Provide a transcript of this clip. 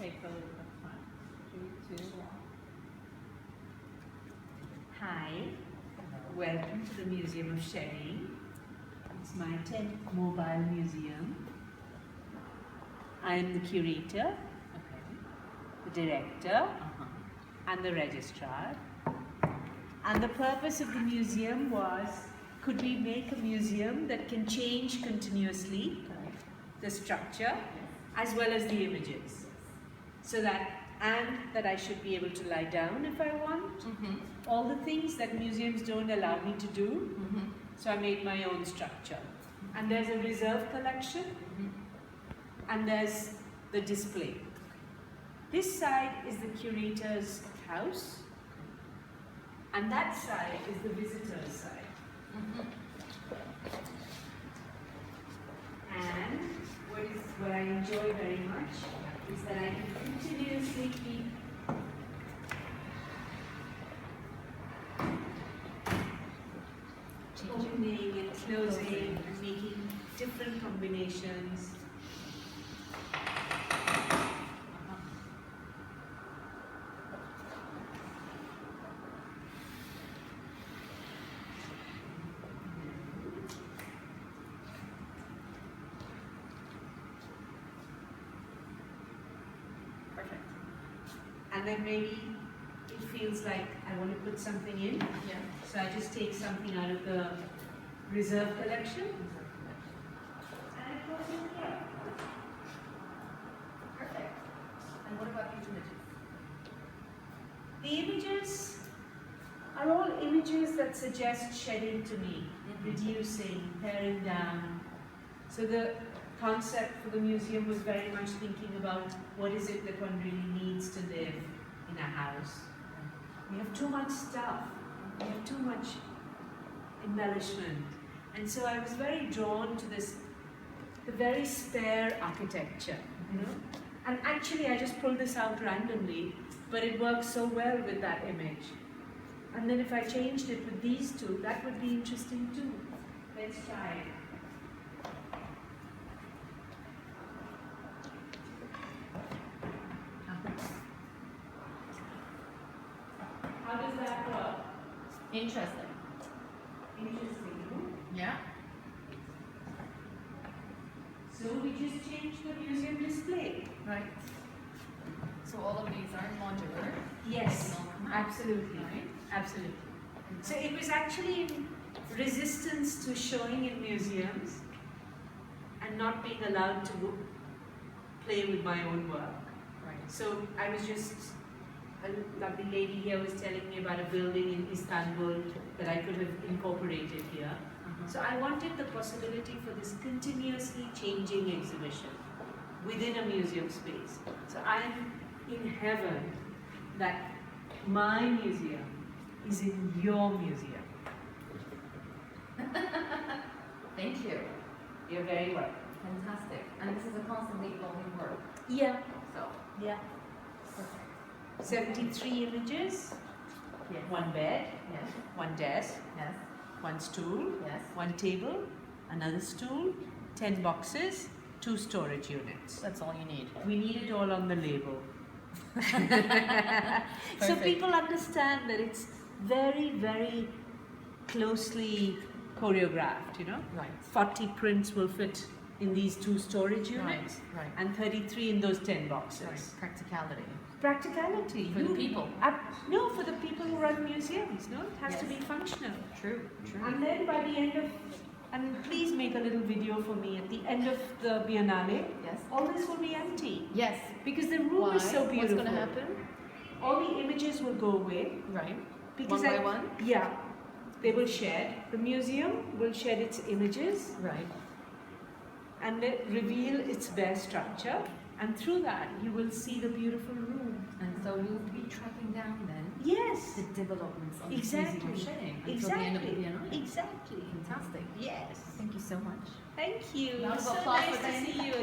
take the front. 3, 2, 1. Hi, welcome to the Museum of Shedding. It's my 10th mobile museum. I am the curator, the director, and the registrar. And the purpose of the museum was, could we make a museum that can change continuously the structure as well as the images? So that I should be able to lie down if I want. All the things that museums don't allow me to do. So I made my own structure. And there's a reserve collection, and there's the display. This side is the curator's house, and that side is the visitor's side. And what I enjoy very much is that I can continuously keep opening and closing and making different combinations. Perfect. And then maybe it feels like I want to put something in. Yeah. So I just take something out of the reserve collection. And it goes in here. Perfect. And what about these images? The images are all images that suggest shedding to me, reducing, paring down. So the concept for the museum was very much thinking about what is it that one really needs to live in a house. We have too much stuff, we have too much embellishment. And so I was very drawn to this, the very spare architecture, you know. And actually I just pulled this out randomly, but it works so well with that image. And then if I changed it with these two, that would be interesting too. Let's try it. How does that work? Interesting. Interesting, no? Yeah. So we just changed the museum display. Right. So all of these are modular. Yes, absolutely. Right. Absolutely. So it was actually in resistance to showing in museums and not being allowed to play with my own work. Right. So I was just, a lovely lady here was telling me about a building in Istanbul that I could have incorporated here. So I wanted the possibility for this continuously changing exhibition within a museum space. So I'm in heaven that my museum is in your museum. Thank you. You're very welcome. Fantastic. And this is a constantly evolving work. Yeah. So, Yeah. perfect. 73 images, Yes. one bed, Yes. one desk, Yes. one stool, Yes. one table, another stool, 10 boxes, 2 storage units. That's all you need. We need it all on the label. So Perfect. people understand that it's very, very closely choreographed, you know? Right. 40 prints will fit in these 2 storage units, Right. and 33 in those 10 boxes. Right. Practicality. Practicality. For the people. No, for the people who run museums, no? It has to Yes. be functional. True. True. And then by the end of, and please make a little video for me, at the end of the Biennale, Yes. all this will be empty. Yes. Because the room Why? is so beautiful. What's going to happen? All the images will go away. Right. Because One by one? Yeah. They will shed. The museum will shed its images Right. and reveal its bare structure. And through that, you will see the beautiful room. And so you'll be tracking down then Yes. the developments of Exactly. the museum shedding until the end of the Exactly. Biennale. Exactly. Fantastic. Yes. Thank you so much. Thank you. Round of So applause nice for to see Dayanita. you